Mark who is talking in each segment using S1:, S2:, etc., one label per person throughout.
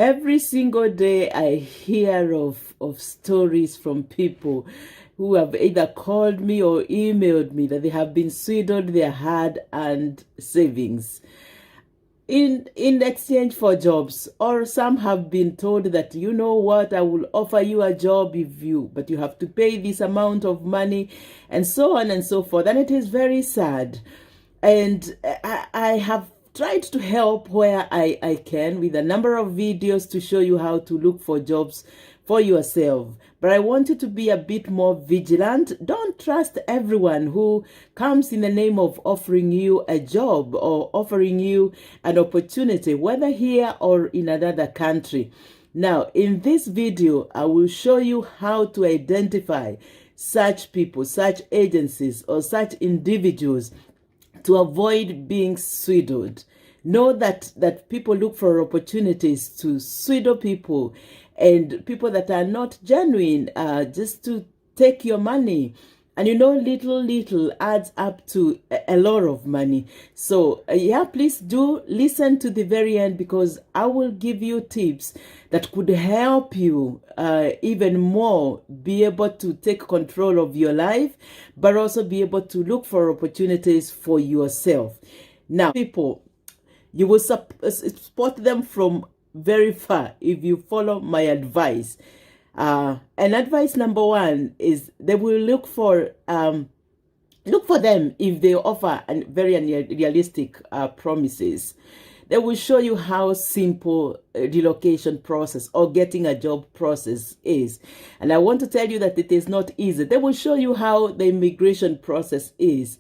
S1: Every single day I hear of stories from people who have either called me or emailed me that they have been swindled their hard-earned savings in exchange for jobs, or some have been told that, you know what, I will offer you a job but you have to pay this amount of money, and so on and so forth. And it is very sad. And I have tried to help where I can with a number of videos to show you how to look for jobs for yourself. But I want you to be a bit more vigilant. Don't trust everyone who comes in the name of offering you a job or offering you an opportunity, whether here or in another country. Now, in this video, I will show you how to identify such people, such agencies, or such individuals to avoid being swindled. Know that people look for opportunities to swindle people, and people that are not genuine, just to take your money. And you know, little adds up to a lot of money. So yeah, please do listen to the very end, because I will give you tips that could help you even more be able to take control of your life, but also be able to look for opportunities for yourself. Now, people, you will spot them from very far if you follow my advice. And advice number one is they will look for them if they offer very unrealistic promises. They will show you how simple relocation process or getting a job process is. And I want to tell you that it is not easy. They will show you how the immigration process is.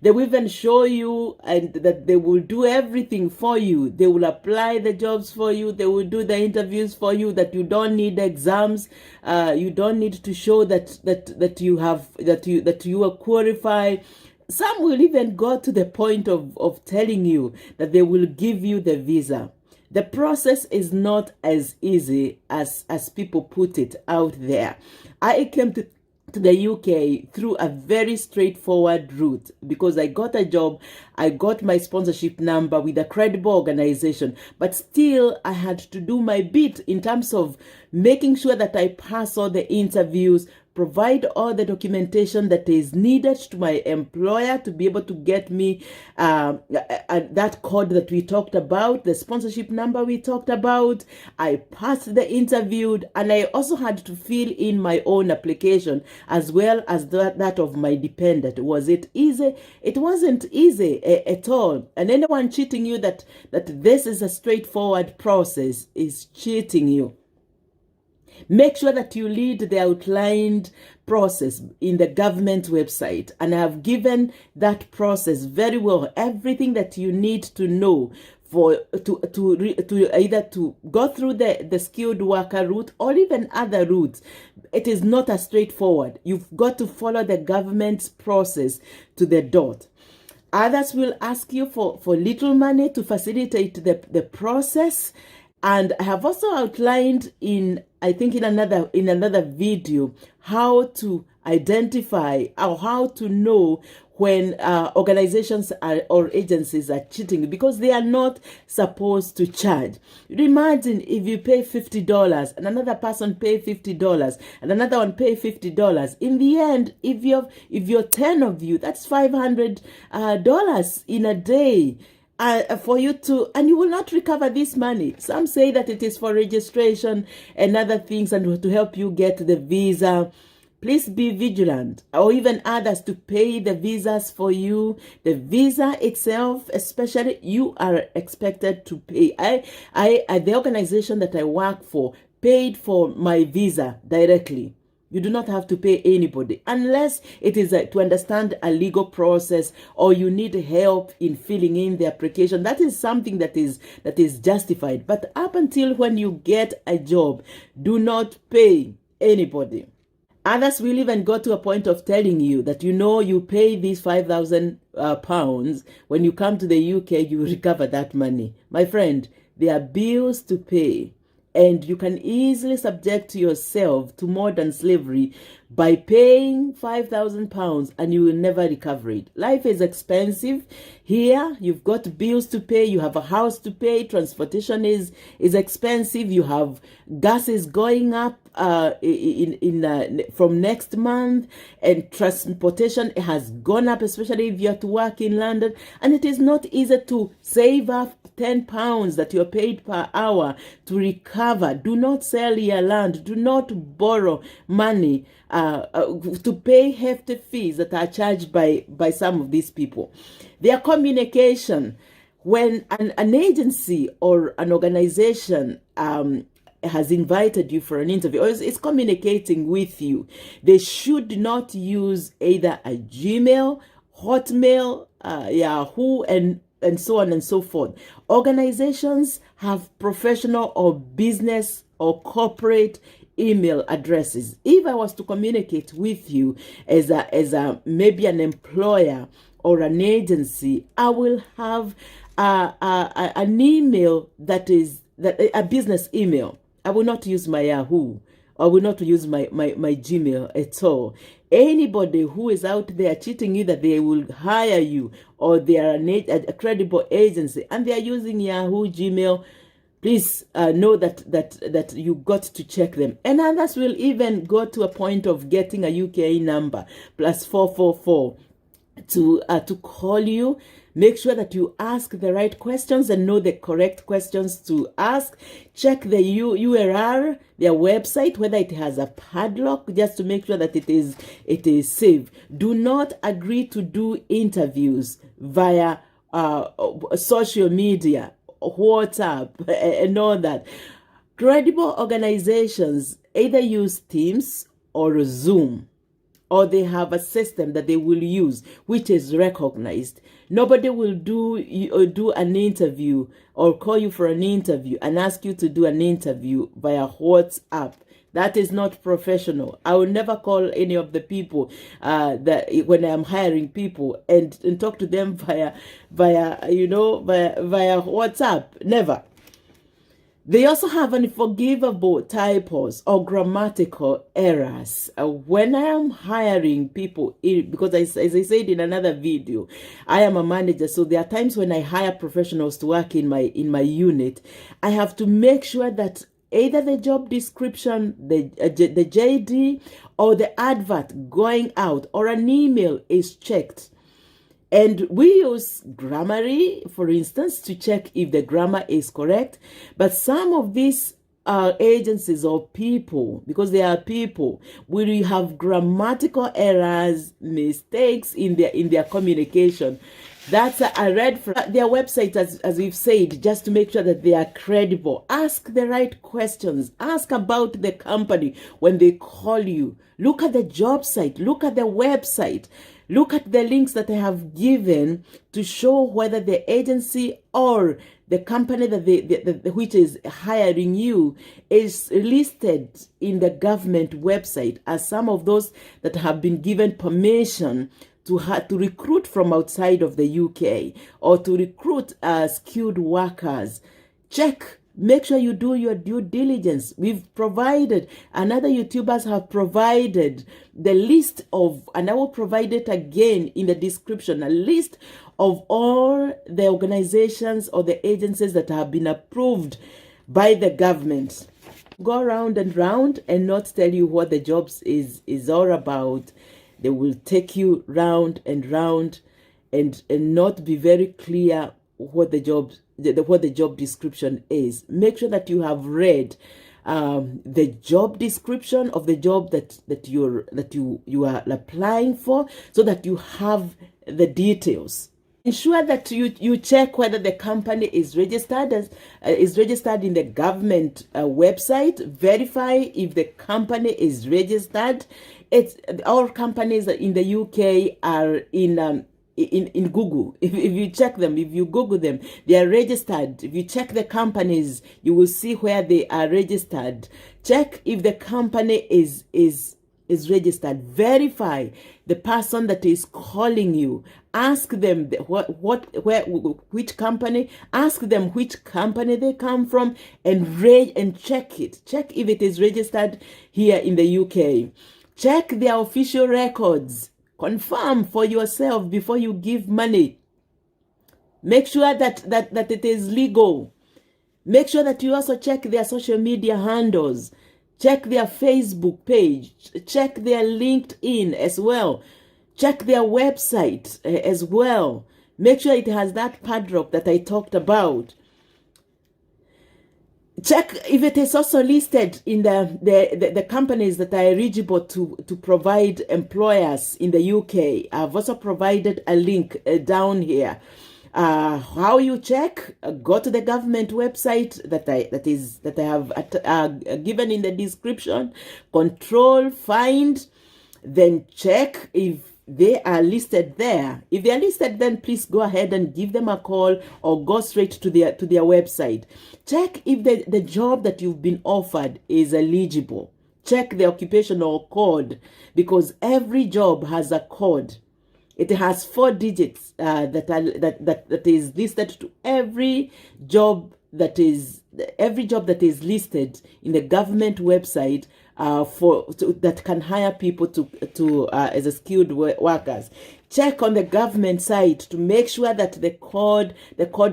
S1: They will even show you that they will do everything for you. They will apply the jobs for you. They will do the interviews for you, that you don't need exams. You don't need to show that you are qualified. Some will even go to the point of telling you that they will give you the visa. The process is not as easy as people put it out there. I came to the UK through a very straightforward route, because I got a job, I got my sponsorship number with a credible organization, but still I had to do my bit in terms of making sure that I pass all the interviews, provide all the documentation that is needed to my employer to be able to get me that code that we talked about, the sponsorship number we talked about. I passed the interview, and I also had to fill in my own application as well as that of my dependent. Was it easy? It wasn't easy at all. And anyone cheating you that this is a straightforward process is cheating you. Make sure that you read the outlined process in the government website, and I have given that process very well, everything that you need to know to either to go through the skilled worker route or even other routes. It is not as straightforward. You've got to follow the government's process to the dot. Others will ask you for little money to facilitate the process. And I have also outlined in another video how to identify or how to know when organizations or agencies are cheating, because they are not supposed to charge. Imagine if you pay $50 and another person pay $50 and another one pay $50. In the end, if you're 10 of you, that's $500 in a day. For you to, and you will not recover this money. Some say that it is for registration and other things and to help you get the visa. Please be vigilant, or even others to pay the visas for you. The visa itself, especially, you are expected to pay. The organization that I work for paid for my visa directly. You do not have to pay anybody unless it is to understand a legal process, or you need help in filling in the application. That is something that is justified. But up until when you get a job, do not pay anybody. Others will even go to a point of telling you that, you pay these £5,000. When you come to the UK, you recover that money. My friend, there are bills to pay. And you can easily subject yourself to modern slavery by paying £5,000 and you will never recover it. Life is expensive here. You've got bills to pay. You have a house to pay. Transportation is expensive. You have gas is going up from next month, and transportation has gone up, especially if you have to work in London. And it is not easy to save up £10 that you're paid per hour to recover. Do not sell your land. Do not borrow money to pay hefty fees that are charged by some of these people. Their communication, when an agency or an organization has invited you for an interview or is communicating with you, they should not use either a Gmail, Hotmail, Yahoo, and so on and so forth. Organizations have professional or business or corporate email addresses. If I was to communicate with you as a maybe an employer or an agency, I will have an email that is a business email. I will not use my Yahoo. I will not use my Gmail at all. Anybody who is out there cheating you that they will hire you or they are a credible agency and they are using Yahoo, Gmail, please know that you got to check them. And others will even go to a point of getting a UK number +444 to call you. Make sure that you ask the right questions and know the correct questions to ask. Check the URL, their website, whether it has a padlock, just to make sure that it is safe. Do not agree to do interviews via social media, WhatsApp, and all that. Credible organizations either use Teams or Zoom, or they have a system that they will use which is recognized. Nobody will do an interview or call you for an interview and ask you to do an interview via WhatsApp. That is not professional. I will never call any of the people that when I'm hiring people and talk to them via WhatsApp. Never. They also have unforgivable typos or grammatical errors. When I am hiring people, because as I said in another video, I am a manager, so there are times when I hire professionals to work in my unit. I have to make sure that either the job description, the JD, or the advert going out, or an email is checked. And we use Grammarly, for instance, to check if the grammar is correct. But some of these agencies or people, because they are people, will have grammatical errors, mistakes in their communication. That's a red flag. Their website, as we've said, just to make sure that they are credible. Ask the right questions. Ask about the company when they call you. Look at the job site. Look at the website. Look at the links that I have given to show whether the agency or the company which is hiring you is listed in the government website as some of those that have been given permission to recruit from outside of the UK or to recruit skilled workers. Check. Make sure you do your due diligence. We've provided, and other YouTubers have provided the list of, and I will provide it again in the description, a list of all the organizations or the agencies that have been approved by the government. Go round and round and not tell you what the jobs is all about. They will take you round and round and not be very clear what the job description is. Make sure that you have read the job description of the job that you are applying for, so that you have the details. Ensure that you check whether the company is registered in the government website. Verify if the company is registered. All companies in the UK are in Google. If you check them, if you Google them, they are registered. If you check the companies, you will see where they are registered. Check if the company is is registered. Verify the person that is calling you. Ask them which company. Ask them which company they come from, and check it. Check if it is registered here in the UK. Check their official records. Confirm for yourself before you give money. Make sure that it is legal. Make sure that you also check their social media handles. Check their Facebook page. Check their LinkedIn as well. Check their website as well. Make sure it has that padlock that I talked about. Check if it is also listed in the companies that are eligible to provide employers in the UK. I've also provided a link down here. How you check? Go to the government website that I have given in the description. Control, find, then check if they are listed there. If they are listed, then please go ahead and give them a call or go straight to their website. Check if the job that you've been offered is eligible. Check the occupational code, because every job has a code. It has 4 digits that is listed to every job that is listed in the government website that can hire people to as a skilled workers. Check on the government site to make sure that the code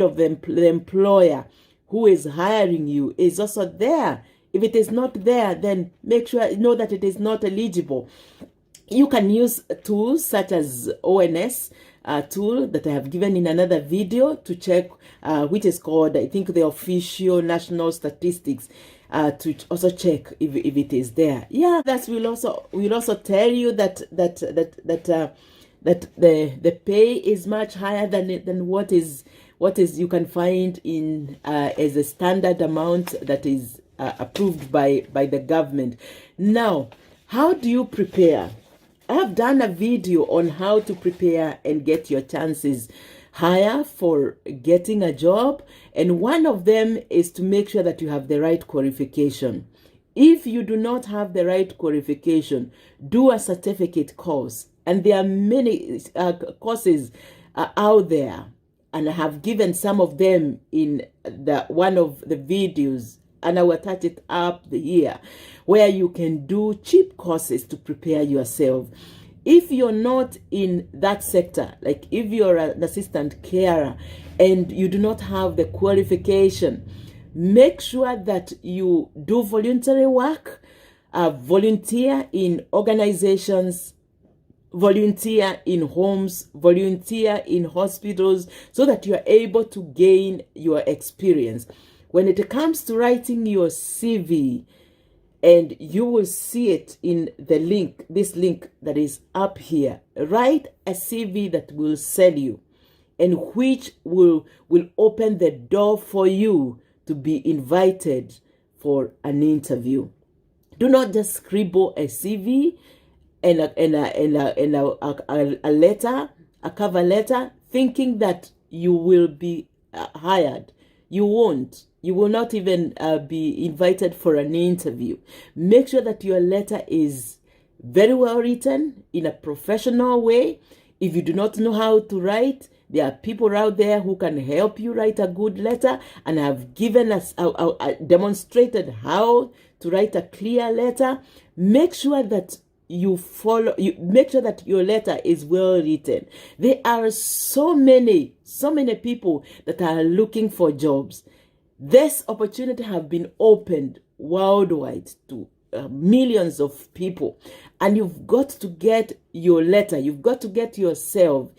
S1: of the employer who is hiring you is also there. If it is not there, then know that it is not eligible. You can use tools such as ONS tool that I have given in another video to check, which is called, I think, the official national statistics, to also check if it is there. Yeah, that will also tell you that the pay is much higher than what is you can find in as a standard amount that is approved by the government. Now, how do you prepare? I've done a video on how to prepare and get your chances higher for getting a job. And one of them is to make sure that you have the right qualification. If you do not have the right qualification, do a certificate course. And there are many courses out there. And I have given some of them in one of the videos, and I will attach it up here, where you can do cheap courses to prepare yourself. If you're not in that sector, like if you're an assistant carer and you do not have the qualification, make sure that you do voluntary work, volunteer in organizations, volunteer in homes, volunteer in hospitals, so that you are able to gain your experience. When it comes to writing your CV, and you will see it in the link, this link that is up here, write a CV that will sell you and which will open the door for you to be invited for an interview. Do not just scribble a CV and a letter, a cover letter, thinking that you will be hired. You won't. You will not even be invited for an interview. Make sure that your letter is very well written in a professional way. If you do not know how to write, there are people out there who can help you write a good letter, and have given us demonstrated how to write a clear letter. Make sure that make sure that your letter is well written. There are so many people that are looking for jobs. This opportunity have been opened worldwide to millions of people, and you've got to get your letter. You've got to get yourself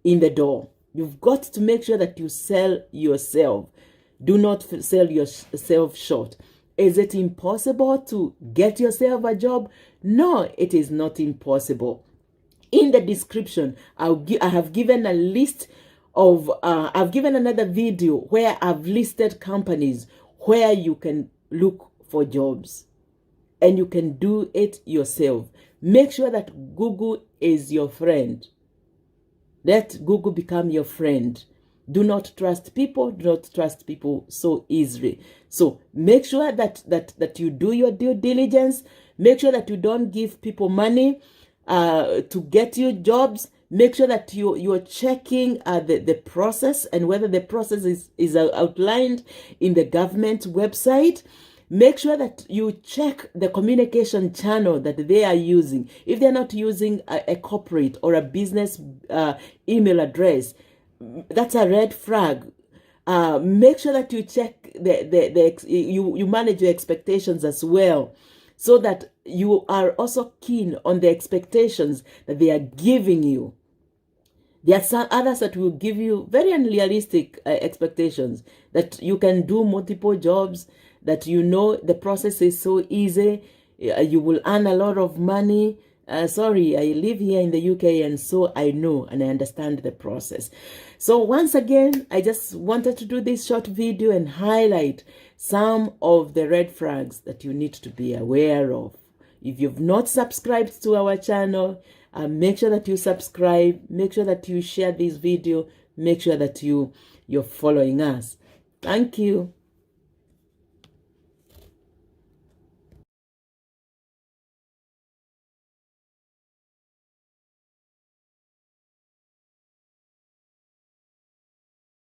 S1: in the door. You've got to make sure that you sell yourself. Do not sell yourself short. Is it impossible to get yourself a job? No, it is not impossible. In the description, I have given a list of, I've given another video where I've listed companies where you can look for jobs, and you can do it yourself. Make sure that Google is your friend. Let Google become your friend. Do not trust people. Do not trust people so easily. So make sure that you do your due diligence. Make sure that you don't give people money to get you jobs. Make sure that you're checking the process and whether the process is outlined in the government website. Make sure that you check the communication channel that they are using. If they're not using a corporate or a business email address, that's a red flag. Make sure that you check you manage your expectations as well, so that you are also keen on the expectations that they are giving you. There are some others that will give you very unrealistic expectations, that you can do multiple jobs, that the process is so easy, you will earn a lot of money. Sorry, I live here in the UK, and so I know and I understand the process. So once again, I just wanted to do this short video and highlight some of the red flags that you need to be aware of. If you've not subscribed to our channel, make sure that you subscribe, make sure that you share this video, make sure that you're following us. Thank you.